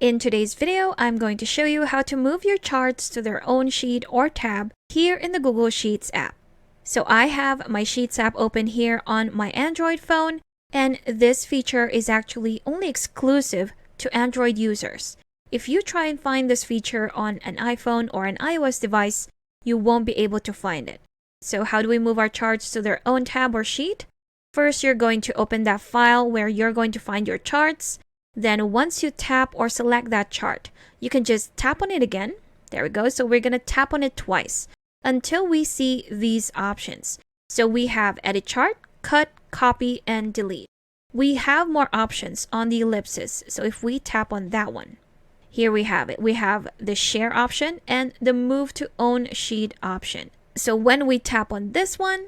In today's video, I'm going to show you how to move your charts to their own sheet or tab here in the Google Sheets app. So I have my Sheets app open here on my Android phone, and this feature is actually only exclusive to Android users. If you try and find this feature on an iPhone or an iOS device, you won't be able to find it. So how do we move our charts to their own tab or sheet? First, you're going to open that file where you're going to find your charts. Then once you tap or select that chart, you can just tap on it again. There we go. So we're going to tap on it twice until we see these options. So we have edit chart, cut, copy, and delete. We have more options on the ellipsis. So if we tap on that one, here we have it. We have the share option and the move to own sheet option. So when we tap on this one,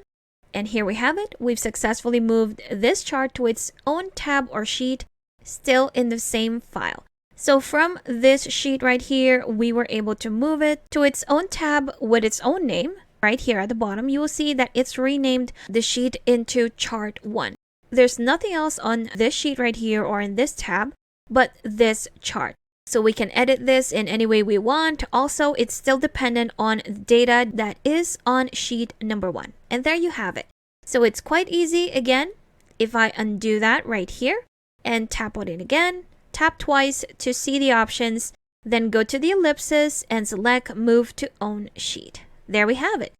and here we have it, we've successfully moved this chart to its own tab or sheet, still in the same file. So from this sheet right here, we were able to move it to its own tab with its own name. Right here at the bottom, you will see that it's renamed the sheet into chart 1. There's nothing else on this sheet right here or in this tab but this chart. So we can edit this in any way we want. Also, it's still dependent on data that is on sheet number 1. And there you have it. So it's quite easy. Again, if I undo that right here and tap on it again, tap twice to see the options, then go to the ellipsis and select Move to Own Sheet. There we have it.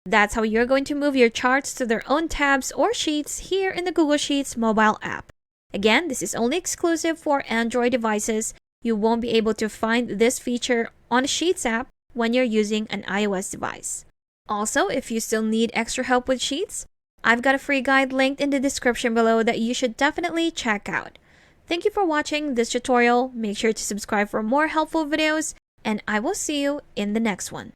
That's how you're going to move your charts to their own tabs or sheets here in the Google Sheets mobile app. Again, this is only exclusive for Android devices. You won't be able to find this feature on the Sheets app when you're using an iOS device. Also, if you still need extra help with Sheets, I've got a free guide linked in the description below that you should definitely check out. Thank you for watching this tutorial. Make sure to subscribe for more helpful videos, and I will see you in the next one.